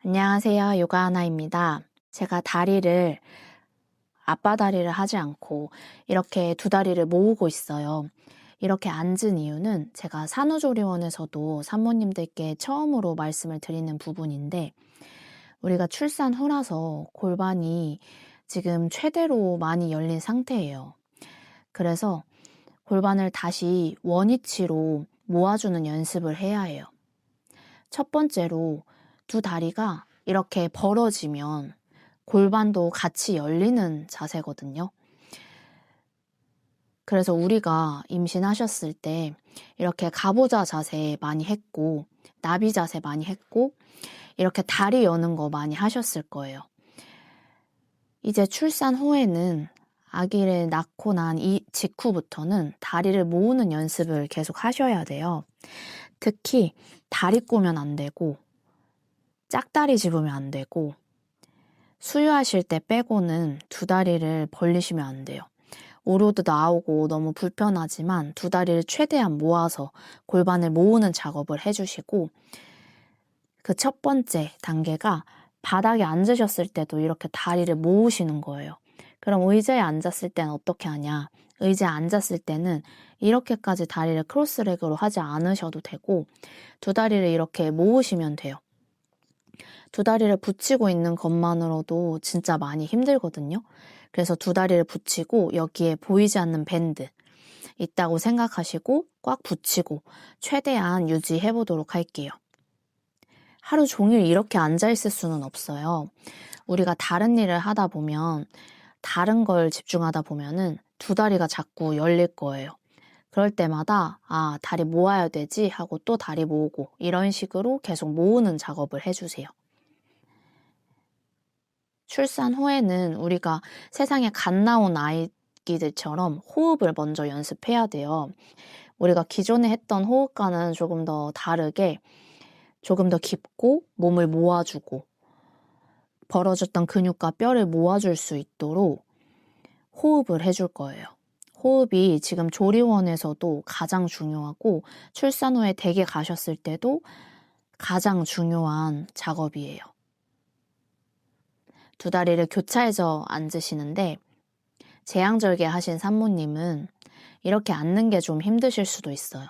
안녕하세요. 요가 하나입니다. 제가 다리를 아빠 다리를 하지 않고 이렇게 두 다리를 모으고 있어요. 이렇게 앉은 이유는 제가 산후조리원에서도 산모님들께 처음으로 말씀을 드리는 부분인데, 우리가 출산 후라서 골반이 지금 최대로 많이 열린 상태예요. 그래서 골반을 다시 원위치로 모아주는 연습을 해야 해요. 첫 번째로 두 다리가 이렇게 벌어지면 골반도 같이 열리는 자세거든요. 그래서 우리가 임신하셨을 때 이렇게 가부좌 자세 많이 했고, 나비 자세 많이 했고, 이렇게 다리 여는 거 많이 하셨을 거예요. 이제 출산 후에는 아기를 낳고 난 이 직후부터는 다리를 모으는 연습을 계속 하셔야 돼요. 특히 다리 꼬면 안 되고, 짝다리 집으면 안 되고, 수유하실 때 빼고는 두 다리를 벌리시면 안 돼요. 오로도 나오고 너무 불편하지만 두 다리를 최대한 모아서 골반을 모으는 작업을 해주시고, 그 첫 번째 단계가 바닥에 앉으셨을 때도 이렇게 다리를 모으시는 거예요. 그럼 의자에 앉았을 때는 어떻게 하냐? 의자에 앉았을 때는 이렇게까지 다리를 크로스레그로 하지 않으셔도 되고, 두 다리를 이렇게 모으시면 돼요. 두 다리를 붙이고 있는 것만으로도 진짜 많이 힘들거든요. 그래서 두 다리를 붙이고 여기에 보이지 않는 밴드 있다고 생각하시고 꽉 붙이고 최대한 유지해 보도록 할게요. 하루 종일 이렇게 앉아 있을 수는 없어요. 우리가 다른 일을 하다 보면, 다른 걸 집중하다 보면은 두 다리가 자꾸 열릴 거예요. 그럴 때마다 다리 모아야 되지 하고 또 다리 모으고 이런 식으로 계속 모으는 작업을 해주세요. 출산 후에는 우리가 세상에 갓 나온 아기들처럼 호흡을 먼저 연습해야 돼요. 우리가 기존에 했던 호흡과는 조금 더 다르게, 조금 더 깊고 몸을 모아주고 벌어졌던 근육과 뼈를 모아줄 수 있도록 호흡을 해줄 거예요. 호흡이 지금 조리원에서도 가장 중요하고 출산 후에 댁에 가셨을 때도 가장 중요한 작업이에요. 두 다리를 교차해서 앉으시는데, 재양절개 하신 산모님은 이렇게 앉는 게 좀 힘드실 수도 있어요.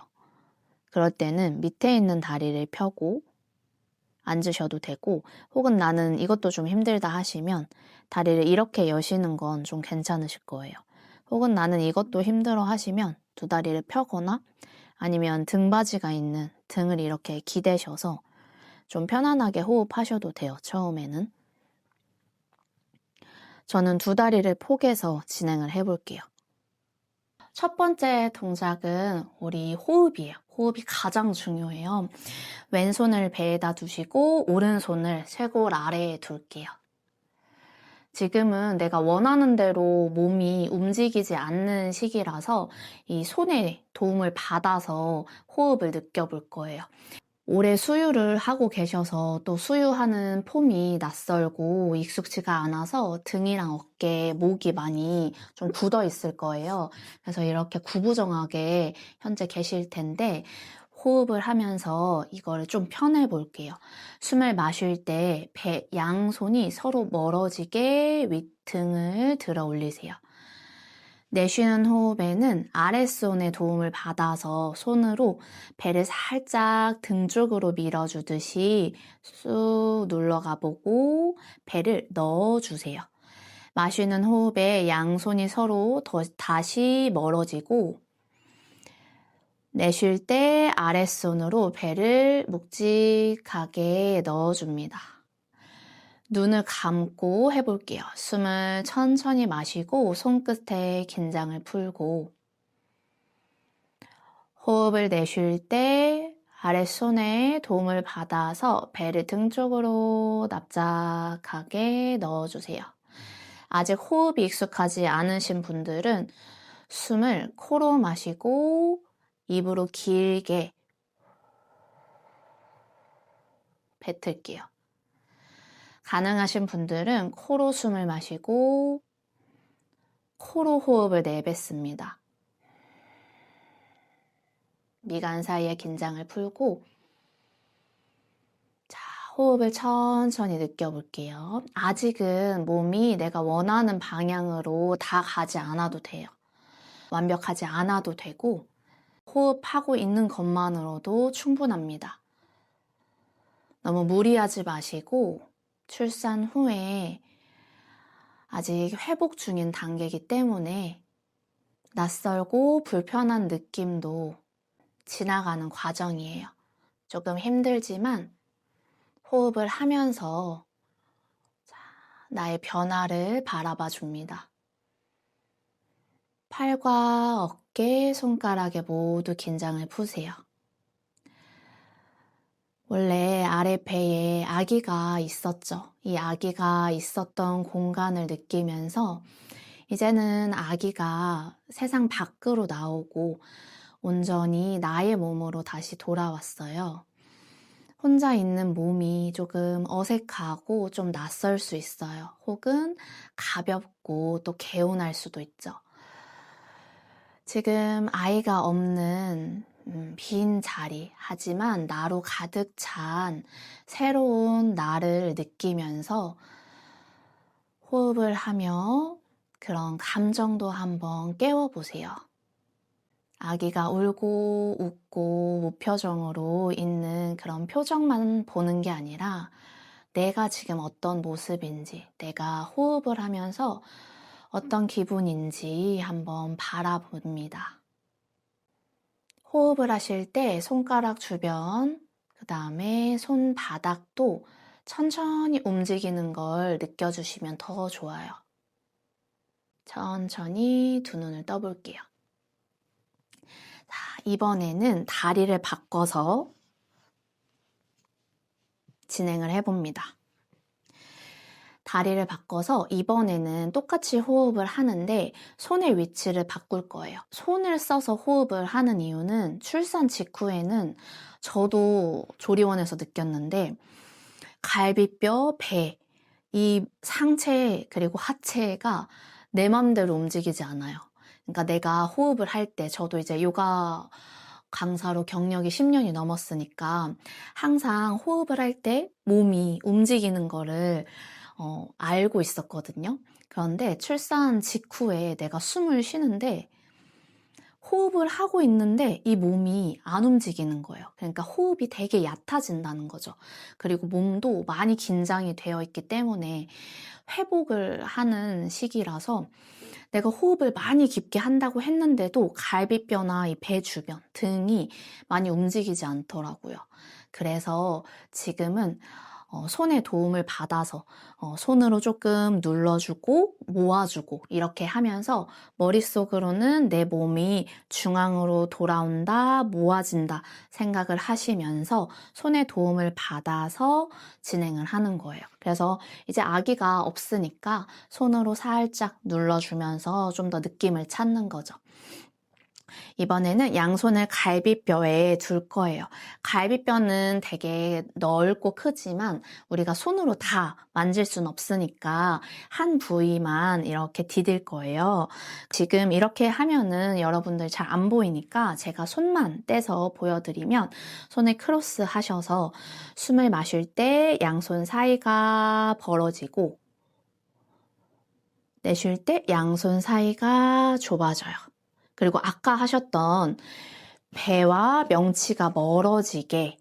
그럴 때는 밑에 있는 다리를 펴고 앉으셔도 되고, 혹은 나는 이것도 좀 힘들다 하시면 다리를 이렇게 여시는 건 좀 괜찮으실 거예요. 혹은 나는 이것도 힘들어 하시면 두 다리를 펴거나 아니면 등받이가 있는 등을 이렇게 기대셔서 좀 편안하게 호흡하셔도 돼요, 처음에는. 저는 두 다리를 포개서 진행을 해볼게요. 첫 번째 동작은 우리 호흡이에요. 호흡이 가장 중요해요. 왼손을 배에다 두시고 오른손을 쇄골 아래에 둘게요. 지금은 내가 원하는 대로 몸이 움직이지 않는 시기라서 이 손에 도움을 받아서 호흡을 느껴볼 거예요. 오래 수유를 하고 계셔서 또 수유하는 폼이 낯설고 익숙지가 않아서 등이랑 어깨, 목이 많이 좀 굳어 있을 거예요. 그래서 이렇게 구부정하게 현재 계실 텐데, 호흡을 하면서 이거를 좀 편해 볼게요. 숨을 마실 때 양손이 서로 멀어지게 윗등을 들어 올리세요. 내쉬는 호흡에는 아랫손의 도움을 받아서 손으로 배를 살짝 등 쪽으로 밀어주듯이 쑥 눌러가 보고 배를 넣어주세요. 마시는 호흡에 양손이 서로 다시 멀어지고, 내쉴 때 아랫손으로 배를 묵직하게 넣어줍니다. 눈을 감고 해볼게요. 숨을 천천히 마시고 손끝에 긴장을 풀고, 호흡을 내쉴 때 아랫손에 도움을 받아서 배를 등 쪽으로 납작하게 넣어주세요. 아직 호흡이 익숙하지 않으신 분들은 숨을 코로 마시고 입으로 길게 뱉을게요. 가능하신 분들은 코로 숨을 마시고 코로 호흡을 내뱉습니다. 미간 사이에 긴장을 풀고, 자, 호흡을 천천히 느껴볼게요. 아직은 몸이 내가 원하는 방향으로 다 가지 않아도 돼요. 완벽하지 않아도 되고, 호흡하고 있는 것만으로도 충분합니다. 너무 무리하지 마시고, 출산 후에 아직 회복 중인 단계이기 때문에 낯설고 불편한 느낌도 지나가는 과정이에요. 조금 힘들지만 호흡을 하면서 나의 변화를 바라봐 줍니다. 팔과 어깨, 손가락에 모두 긴장을 푸세요. 원래 아랫배에 아기가 있었죠. 이 아기가 있었던 공간을 느끼면서 이제는 아기가 세상 밖으로 나오고 온전히 나의 몸으로 다시 돌아왔어요. 혼자 있는 몸이 조금 어색하고 좀 낯설 수 있어요. 혹은 가볍고 또 개운할 수도 있죠. 지금 아이가 없는 빈 자리, 하지만 나로 가득 찬 새로운 나를 느끼면서 호흡을 하며 그런 감정도 한번 깨워보세요. 아기가 울고 웃고 무표정으로 있는 그런 표정만 보는 게 아니라 내가 지금 어떤 모습인지, 내가 호흡을 하면서 어떤 기분인지 한번 바라봅니다. 호흡을 하실 때 손가락 주변, 그 다음에 손바닥도 천천히 움직이는 걸 느껴주시면 더 좋아요. 천천히 두 눈을 떠볼게요. 자, 이번에는 다리를 바꿔서 진행을 해봅니다. 다리를 바꿔서 이번에는 똑같이 호흡을 하는데 손의 위치를 바꿀 거예요. 손을 써서 호흡을 하는 이유는 출산 직후에는 저도 조리원에서 느꼈는데 갈비뼈, 배, 이 상체 그리고 하체가 내 맘대로 움직이지 않아요. 그러니까 내가 호흡을 할 때 저도 이제 요가 강사로 경력이 10년이 넘었으니까 항상 호흡을 할 때 몸이 움직이는 거를 알고 있었거든요. 그런데 출산 직후에 내가 숨을 쉬는데 호흡을 하고 있는데 이 몸이 안 움직이는 거예요. 그러니까 호흡이 되게 얕아진다는 거죠. 그리고 몸도 많이 긴장이 되어 있기 때문에 회복을 하는 시기라서 내가 호흡을 많이 깊게 한다고 했는데도 갈비뼈나 이 배 주변, 등이 많이 움직이지 않더라고요. 그래서 지금은 손의 도움을 받아서 손으로 조금 눌러주고 모아주고 이렇게 하면서 머릿속으로는 내 몸이 중앙으로 돌아온다, 모아진다 생각을 하시면서 손의 도움을 받아서 진행을 하는 거예요. 그래서 이제 아기가 없으니까 손으로 살짝 눌러주면서 좀 더 느낌을 찾는 거죠. 이번에는 양손을 갈비뼈에 둘 거예요. 갈비뼈는 되게 넓고 크지만 우리가 손으로 다 만질 순 없으니까 한 부위만 이렇게 디딜 거예요. 지금 이렇게 하면은 여러분들 잘 안 보이니까 제가 손만 떼서 보여드리면 손을 크로스 하셔서 숨을 마실 때 양손 사이가 벌어지고 내쉴 때 양손 사이가 좁아져요. 그리고 아까 하셨던 배와 명치가 멀어지게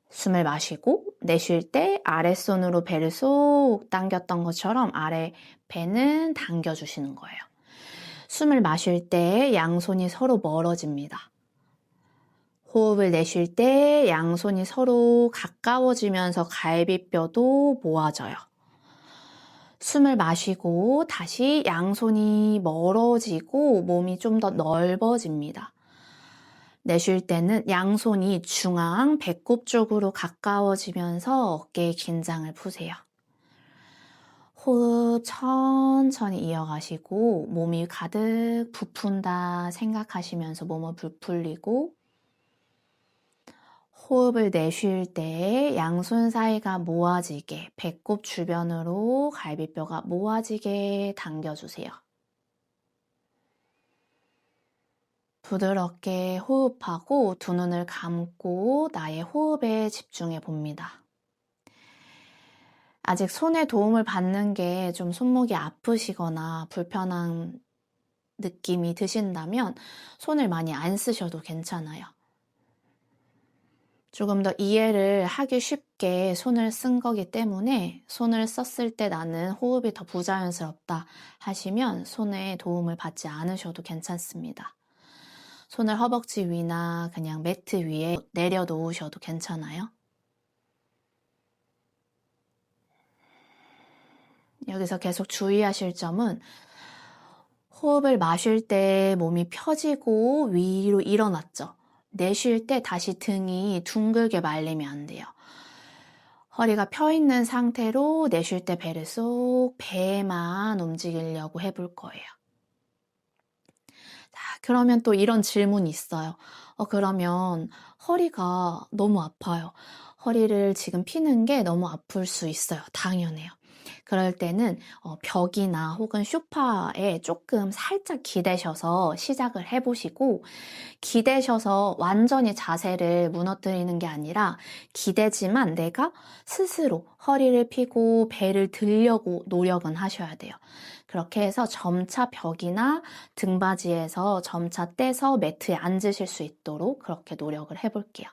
숨을 마시고 내쉴 때 아랫손으로 배를 쏙 당겼던 것처럼 아래 배는 당겨주시는 거예요. 숨을 마실 때 양손이 서로 멀어집니다. 호흡을 내쉴 때 양손이 서로 가까워지면서 갈비뼈도 모아져요. 숨을 마시고 다시 양손이 멀어지고 몸이 좀 더 넓어집니다. 내쉴 때는 양손이 중앙 배꼽 쪽으로 가까워지면서 어깨에 긴장을 푸세요. 호흡 천천히 이어가시고 몸이 가득 부푼다 생각하시면서 몸을 부풀리고 호흡을 내쉴 때 양손 사이가 모아지게 배꼽 주변으로 갈비뼈가 모아지게 당겨주세요. 부드럽게 호흡하고 두 눈을 감고 나의 호흡에 집중해 봅니다. 아직 손의 도움을 받는 게 좀 손목이 아프시거나 불편한 느낌이 드신다면 손을 많이 안 쓰셔도 괜찮아요. 조금 더 이해를 하기 쉽게 손을 쓴 거기 때문에 손을 썼을 때 나는 호흡이 더 부자연스럽다 하시면 손의 도움을 받지 않으셔도 괜찮습니다. 손을 허벅지 위나 그냥 매트 위에 내려놓으셔도 괜찮아요. 여기서 계속 주의하실 점은 호흡을 마실 때 몸이 펴지고 위로 일어났죠. 내쉴 때 다시 등이 둥글게 말리면 안 돼요. 허리가 펴 있는 상태로 내쉴 때 배를 쏙 배만 움직이려고 해볼 거예요. 자, 그러면 또 이런 질문이 있어요. 그러면 허리가 너무 아파요. 허리를 지금 피는 게 너무 아플 수 있어요. 당연해요. 그럴 때는 벽이나 혹은 소파에 조금 살짝 기대셔서 시작을 해보시고, 기대셔서 완전히 자세를 무너뜨리는 게 아니라 기대지만 내가 스스로 허리를 펴고 배를 들려고 노력은 하셔야 돼요. 그렇게 해서 점차 벽이나 등받이에서 점차 떼서 매트에 앉으실 수 있도록 그렇게 노력을 해볼게요.